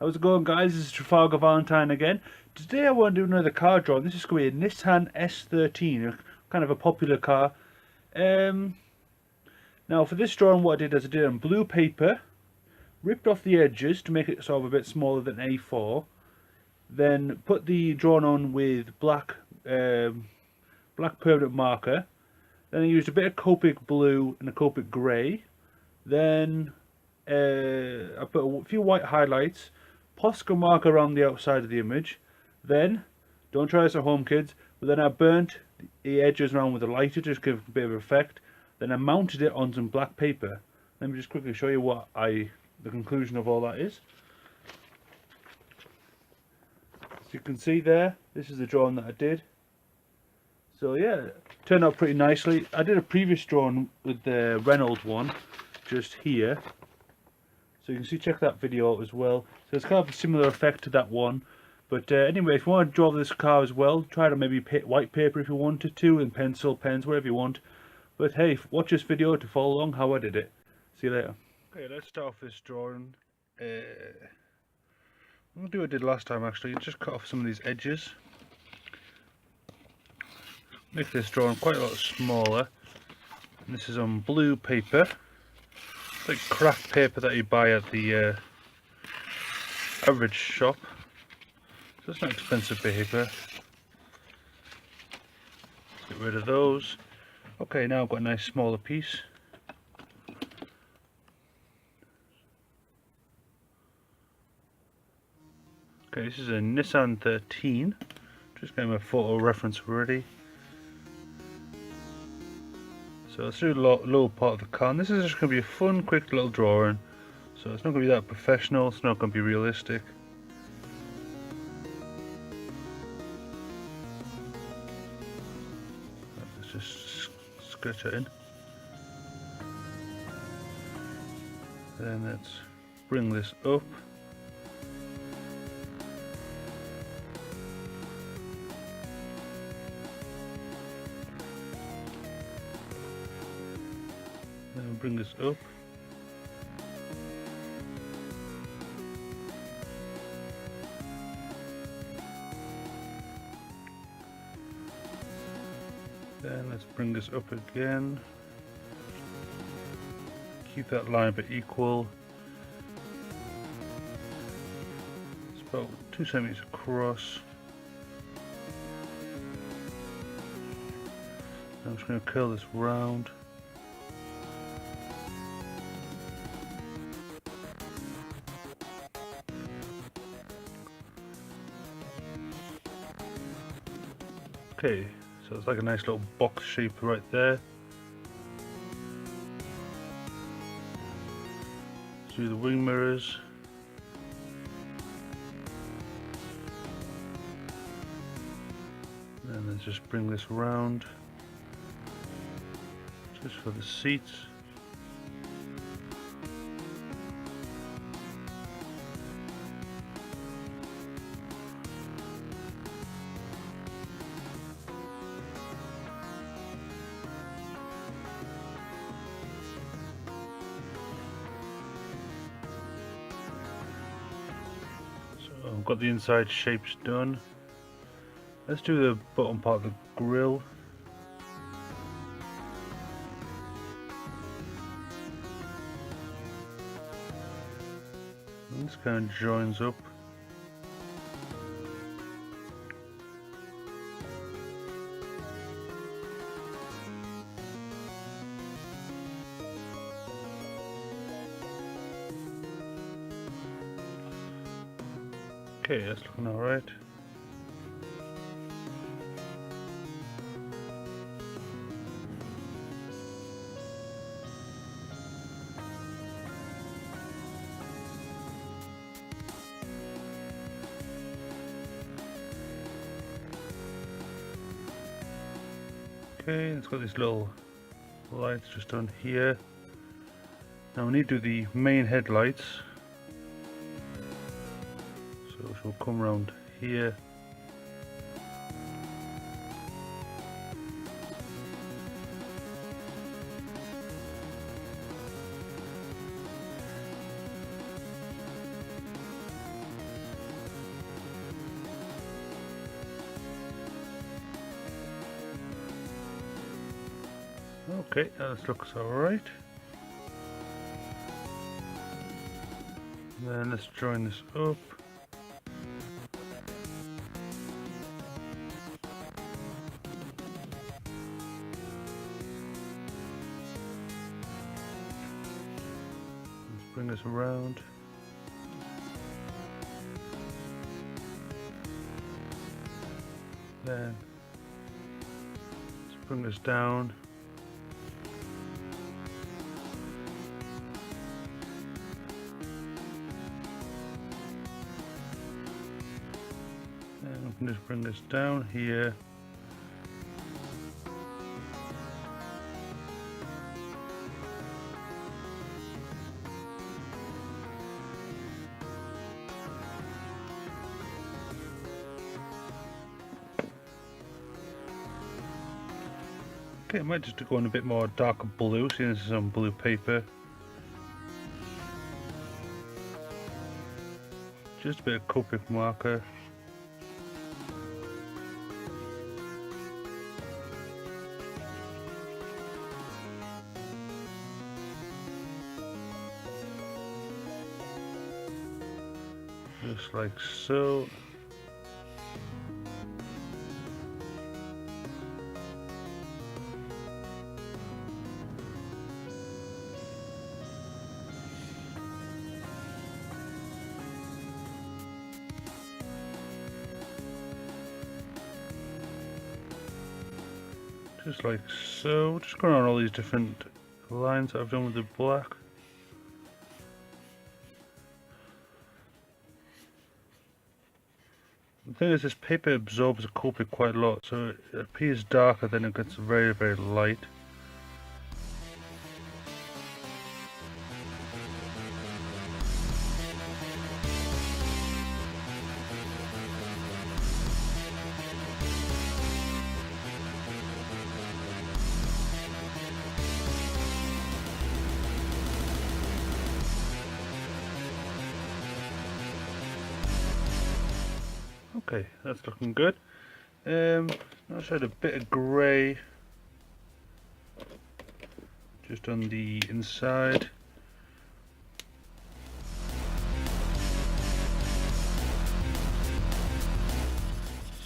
How's it going, guys? This is Travalgar Valentine again. Today I want to do another car drawing. This is going to be a Nissan S13, kind of a popular car. Now for this drawing, what I did is I did it on blue paper, ripped off the edges to make it sort of a bit smaller than A4, then put the drawing on with black permanent marker. Then I used a bit of Copic blue and a Copic grey. Then I put a few white highlights, Posca marker around the outside of the image. Then, don't try this at home, kids, but then I burnt the edges around with a lighter just to give a bit of effect. Then I mounted it on some black paper. Let me just quickly show you what the conclusion of all that is. As you can see there, this is the drawing that I did. So yeah, turned out pretty nicely. I did a previous drawing with the Reynolds one, just here. So you can see, check that video out as well. So it's kind of a similar effect to that one. But anyway, if you want to draw this car as well, try to maybe white paper if you wanted to, and pencil, pens, whatever you want. But hey, watch this video to follow along how I did it. See you later. Okay, let's start off this drawing. I'm going to do what I did last time actually, just cut off some of these edges. Make this drawing quite a lot smaller. And this is on blue paper. It's like craft paper that you buy at the average shop. So it's not expensive paper. Get rid of those. Okay, now I've got a nice smaller piece. Okay, this is a Nissan 13. Just getting my photo reference ready. So let's do the lower part of the car. And this is just going to be a fun, quick little drawing. So it's not going to be that professional, it's not going to be realistic. Let's just sketch it in. Then let's bring this up. Then bring this up. Then let's bring this up again. Keep that line a bit equal. It's about 2 centimeters across. I'm just going to curl this round. Okay, so it's like a nice little box shape right there. Do the wing mirrors. And then just bring this round. Just for the seats. I've got the inside shapes done. Let's do the bottom part of the grille. And this kind of joins up. Okay, that's looking alright. Okay, it's got these little lights just on here. Now we need to do the main headlights. So she'll come around here. Okay, that looks alright. Then let's join this up. Let's bring this around. Then let's bring this down. And we can just bring this down here. Okay, I might just go in a bit more darker blue, seeing this is on blue paper. Just a bit of Copic marker. Just like so. Just like so. Just going on all these different lines that I've done with the black. The thing is, this paper absorbs the Copic quite a lot, so it appears darker, then it gets very, very light. Okay, that's looking good. Let's add a bit of grey just on the inside.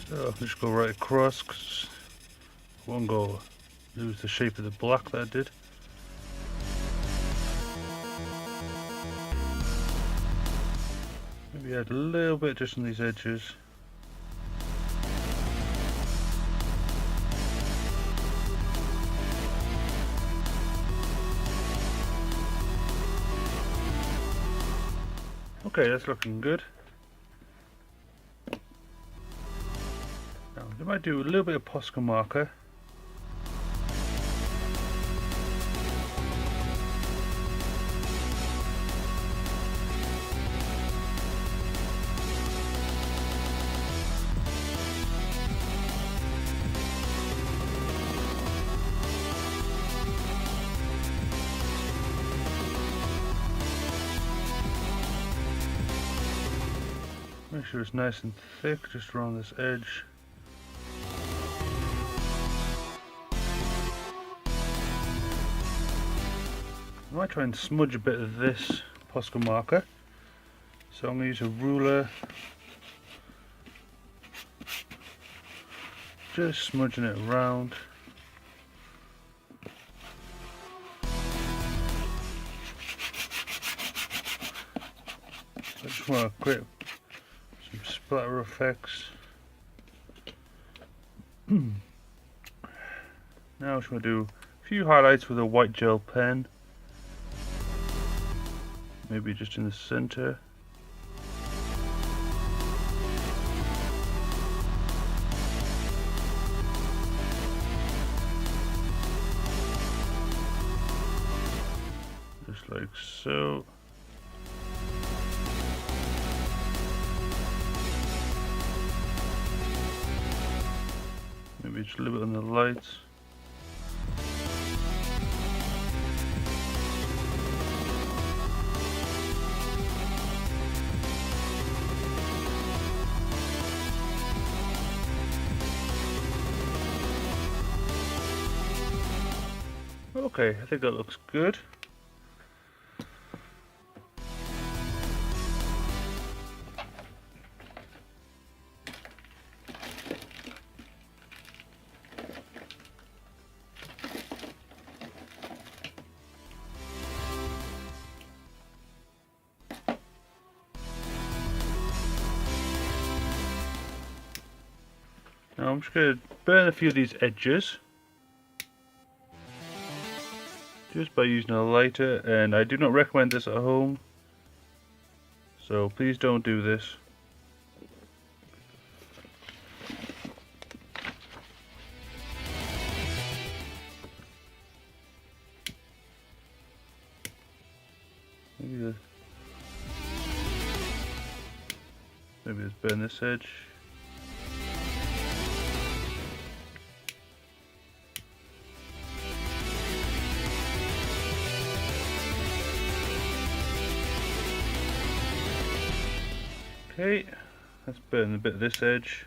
So I'll just go right across because I won't go lose the shape of the black that I did. Maybe add a little bit just on these edges. Okay, that's looking good. Now, I might do a little bit of Posca marker. Make sure it's nice and thick just around this edge. I might try and smudge a bit of this Posca marker. So I'm going to use a ruler, just smudging it around. I just want to create some splatter effects. Now I'm just going to do a few highlights with a white gel pen. Maybe just in the center. Just like so. Maybe just a little bit on the lights. Okay, I think that looks good. Now I'm just going to burn a few of these edges just by using a lighter, and I do not recommend this at home, so please don't do this. Maybe let's burn this edge. Okay, let's burn a bit of this edge.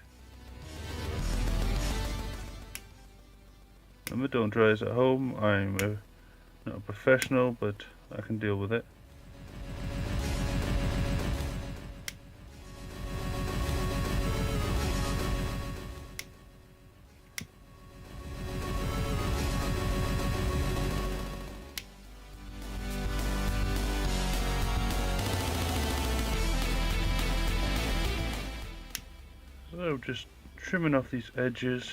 Remember, don't try this at home. I'm not a professional, but I can deal with it. So just trimming off these edges.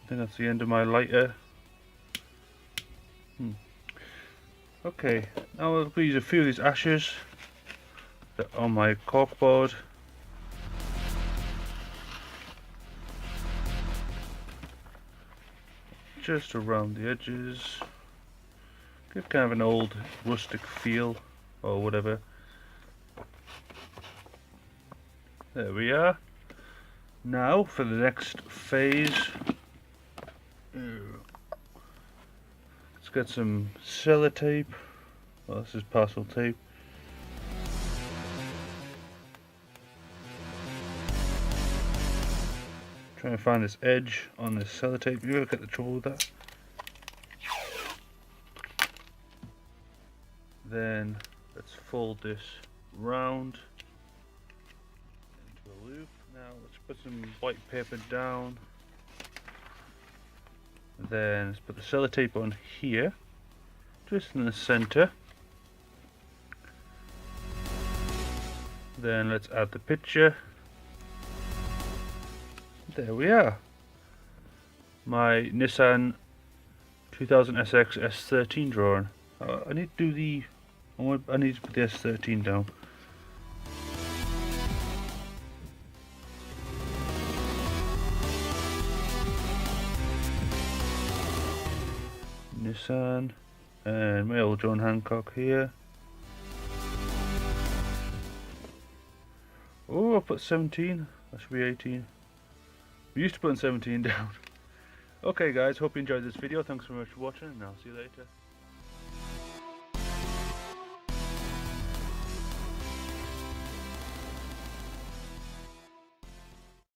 I think that's the end of my lighter. Okay, now I'll use a few of these ashes that are on my corkboard. Just around the edges. Give kind of an old rustic feel or whatever. There we are. Now for the next phase. Let's get some sellotape. Well, this is parcel tape. Try and find this edge on this sellotape. You look at the trouble with that. Then let's fold this round into a loop. Now let's put some white paper down. Then let's put the sellotape on here, just in the center. Then let's add the picture. There we are. My Nissan 2000 SX S13 drawing. I need to do the. I need to put the S13 down. Nissan and my old John Hancock here. Oh, I put 17. That should be 18. We used to put 17 down. Okay guys, hope you enjoyed this video. Thanks so much for watching, and I'll see you later.